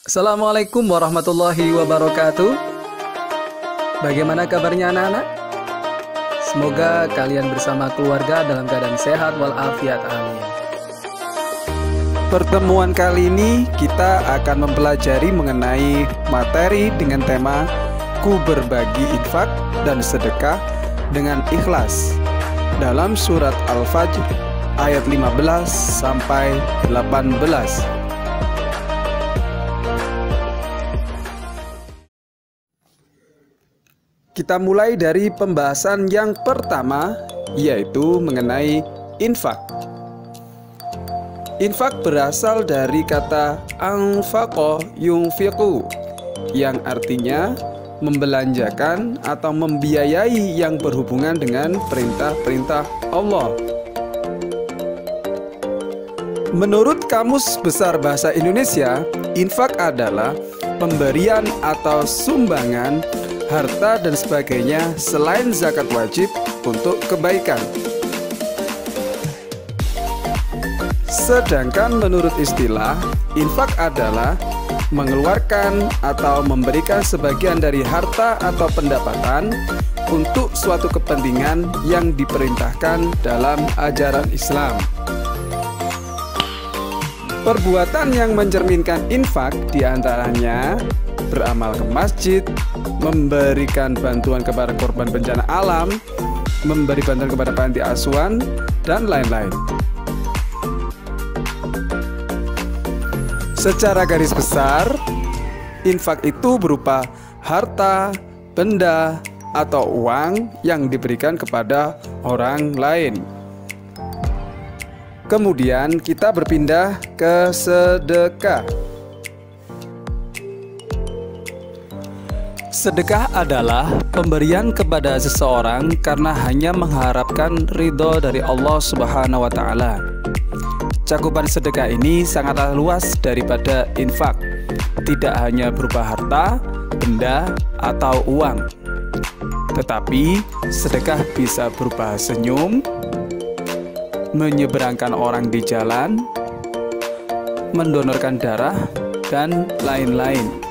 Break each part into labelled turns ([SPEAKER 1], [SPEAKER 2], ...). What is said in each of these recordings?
[SPEAKER 1] Assalamualaikum warahmatullahi wabarakatuh. Bagaimana kabarnya anak-anak? Semoga kalian bersama keluarga dalam keadaan sehat walafiat, amin.
[SPEAKER 2] Pertemuan kali ini kita akan mempelajari mengenai materi dengan tema Ku berbagi infak dan sedekah dengan ikhlas dalam surat Al-Fajr ayat 15 sampai 18. Kita mulai dari pembahasan yang pertama, yaitu mengenai infak. Infak berasal dari kata anfaqa yunfiqu, yang artinya membelanjakan atau membiayai yang berhubungan dengan perintah-perintah Allah. Menurut Kamus Besar Bahasa Indonesia, infak adalah pemberian atau sumbangan harta dan sebagainya selain zakat wajib untuk kebaikan. Sedangkan menurut istilah, infak adalah mengeluarkan atau memberikan sebagian dari harta atau pendapatan untuk suatu kepentingan yang diperintahkan dalam ajaran Islam. Perbuatan yang mencerminkan infak diantaranya beramal ke masjid, memberikan bantuan kepada korban bencana alam, memberi bantuan kepada panti asuhan, dan lain-lain. Secara garis besar, infak itu berupa harta, benda, atau uang yang diberikan kepada orang lain. Kemudian kita berpindah ke sedekah. Sedekah adalah pemberian kepada seseorang karena hanya mengharapkan ridho dari Allah Subhanahu wa Ta'ala. Cakupan sedekah ini sangatlah luas daripada infak, tidak hanya berupa harta, benda, atau uang, tetapi sedekah bisa berupa senyum, menyeberangkan orang di jalan, mendonorkan darah, dan lain-lain.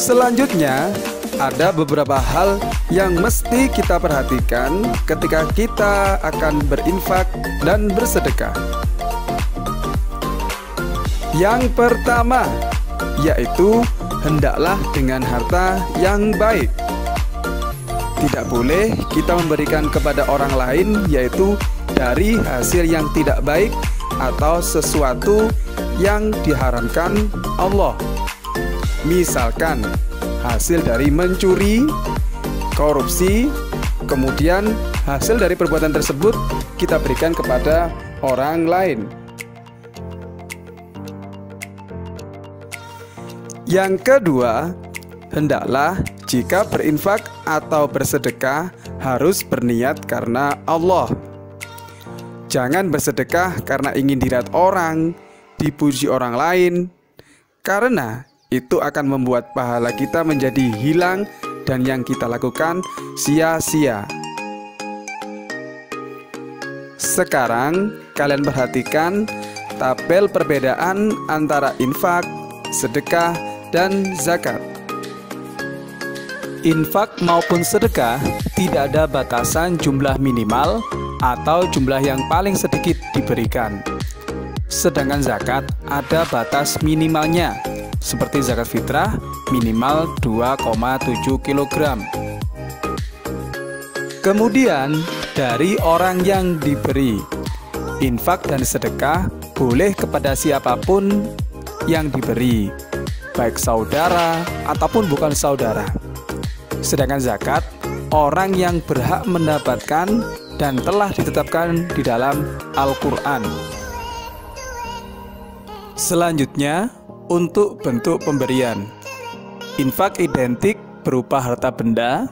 [SPEAKER 2] Selanjutnya, ada beberapa hal yang mesti kita perhatikan ketika kita akan berinfak dan bersedekah. Yang pertama, yaitu hendaklah dengan harta yang baik. Tidak boleh kita memberikan kepada orang lain yaitu dari hasil yang tidak baik atau sesuatu yang diharamkan Allah. Misalkan hasil dari mencuri, korupsi, kemudian hasil dari perbuatan tersebut kita berikan kepada orang lain. Yang kedua, hendaklah jika berinfak atau bersedekah harus berniat karena Allah. Jangan bersedekah karena ingin dilihat orang, dipuji orang lain, karena itu akan membuat pahala kita menjadi hilang dan yang kita lakukan sia-sia. Sekarang kalian perhatikan tabel perbedaan antara infak, sedekah, dan zakat. Infak maupun sedekah tidak ada batasan jumlah minimal atau jumlah yang paling sedikit diberikan. Sedangkan zakat ada batas minimalnya, seperti zakat fitrah minimal 2,7 kg. Kemudian dari orang yang diberi, infak dan sedekah boleh kepada siapapun yang diberi, baik saudara ataupun bukan saudara. Sedangkan zakat, orang yang berhak mendapatkan dan telah ditetapkan di dalam Al-Quran. Selanjutnya, untuk bentuk pemberian, infak identik berupa harta benda.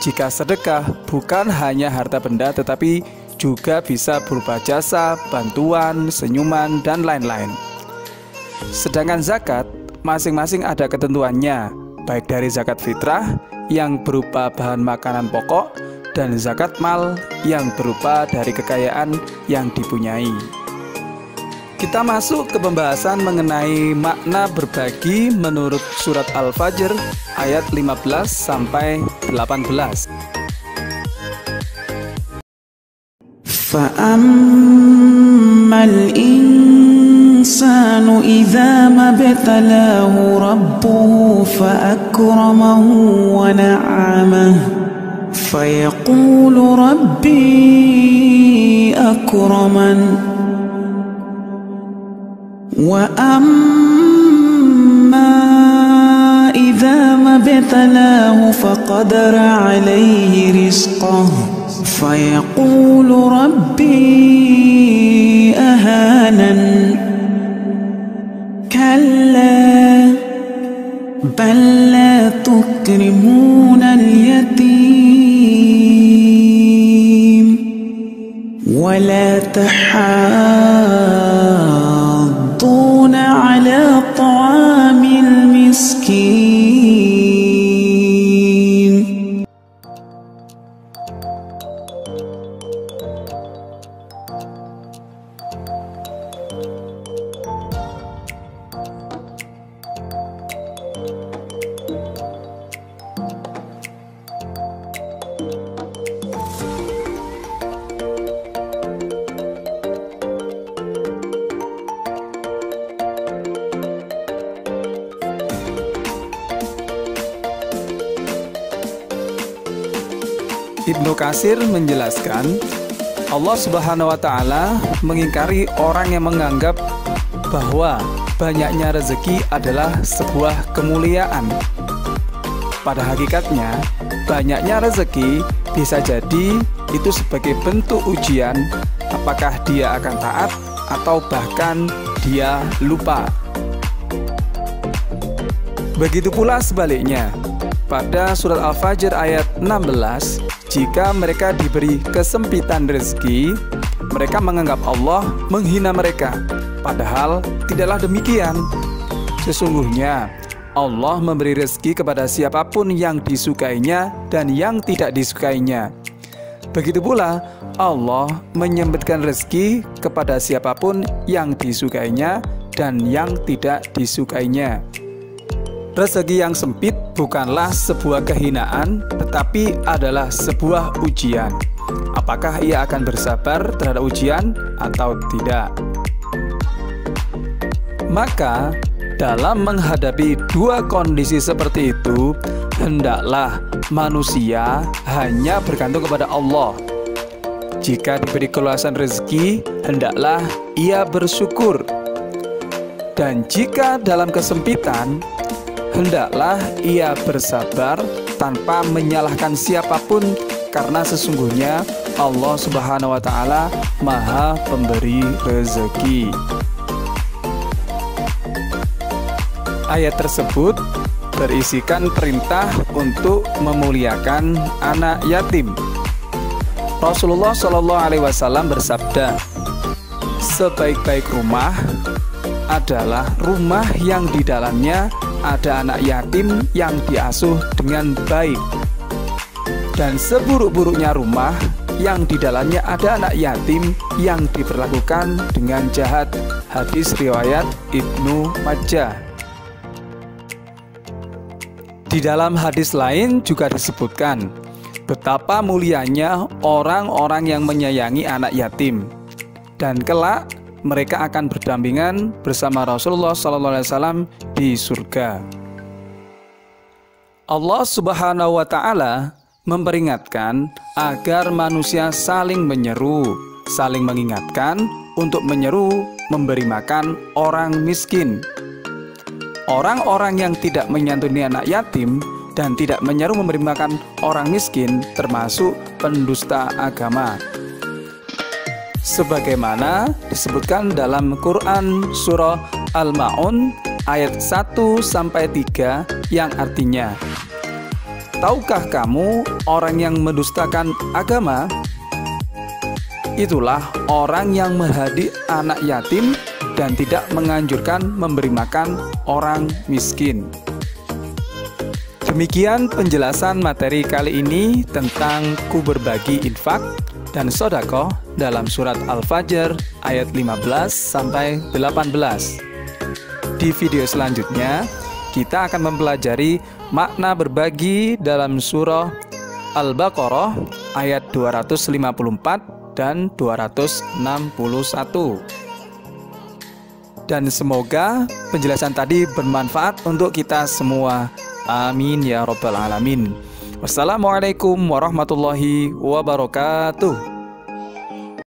[SPEAKER 2] Jika sedekah bukan hanya harta benda tetapi juga bisa berupa jasa, bantuan, senyuman, dan lain-lain. Sedangkan zakat masing-masing ada ketentuannya, baik dari zakat fitrah yang berupa bahan makanan pokok dan zakat mal yang berupa dari kekayaan yang dipunyai. Kita masuk ke pembahasan mengenai makna berbagi menurut surat Al-Fajr ayat 15 sampai 18.
[SPEAKER 3] فَأَمَّا الْإِنسَانُ إِذَا مَا ابْتَلَاهُ رَبُّهُ فَأَكْرَمَهُ وَنَعَّمَهُ فَيَقُولُ رَبِّي أَكْرَمَنِ وَأَمَّا إِذَا مَا ابْتَلَاهُ فَقَدَرَ عَلَيْهِ رِزْقَهُ فَيَقُولُ رَبِّي أَهَانَنِ كَلَّا بَل لَّا تُكْرِمُونَ الْيَتِيمَ وَلَا تَحَاضُّونَ عَلَى طَعَامِ الْمِسْكِينِ.
[SPEAKER 2] Ibnu Katsir menjelaskan, Allah Subhanahu wa Ta'ala mengingkari orang yang menganggap bahwa banyaknya rezeki adalah sebuah kemuliaan. Pada hakikatnya, banyaknya rezeki bisa jadi itu sebagai bentuk ujian apakah dia akan taat atau bahkan dia lupa. Begitu pula sebaliknya, pada surat Al-Fajr ayat 16, jika mereka diberi kesempitan rezeki, mereka menganggap Allah menghina mereka. Padahal tidaklah demikian. Sesungguhnya Allah memberi rezeki kepada siapapun yang disukainya dan yang tidak disukainya. Begitu pula Allah menyempitkan rezeki kepada siapapun yang disukainya dan yang tidak disukainya. Rezeki yang sempit bukanlah sebuah kehinaan, tetapi adalah sebuah ujian. Apakah ia akan bersabar terhadap ujian atau tidak? Maka, dalam menghadapi dua kondisi seperti itu, hendaklah manusia hanya bergantung kepada Allah. Jika diberi keluasan rezeki, hendaklah ia bersyukur. Dan jika dalam kesempitan, hendaklah ia bersabar tanpa menyalahkan siapapun, karena sesungguhnya Allah Subhanahu wa Ta'ala Maha Pemberi rezeki. Ayat tersebut berisikan perintah untuk memuliakan anak yatim. Rasulullah Shallallahu Alaihi Wasallam bersabda, sebaik-baik rumah adalah rumah yang di dalamnya ada anak yatim yang diasuh dengan baik, dan seburuk-buruknya rumah yang di dalamnya ada anak yatim yang diperlakukan dengan jahat. Hadis riwayat Ibnu Majah. Di dalam hadis lain juga disebutkan betapa mulianya orang-orang yang menyayangi anak yatim, dan kelak mereka akan berdampingan bersama Rasulullah SAW di surga. Allah Subhanahu wa Ta'ala memperingatkan agar manusia saling menyeru, saling mengingatkan untuk menyeru memberi makan orang miskin. Orang-orang yang tidak menyantuni anak yatim dan tidak menyeru memberi makan orang miskin termasuk pendusta agama. Sebagaimana disebutkan dalam Quran surah Al-Ma'un ayat 1-3 yang artinya, tahukah kamu orang yang mendustakan agama? Itulah orang yang menghadi anak yatim dan tidak menganjurkan memberi makan orang miskin. Demikian penjelasan materi kali ini tentang ku berbagi infak dan sodako dalam surat Al-Fajr ayat 15 sampai 18. Di video selanjutnya, kita akan mempelajari makna berbagi dalam surah Al-Baqarah ayat 254 dan 261. Dan semoga penjelasan tadi bermanfaat untuk kita semua. Amin ya rabbal alamin. Wassalamualaikum warahmatullahi wabarakatuh.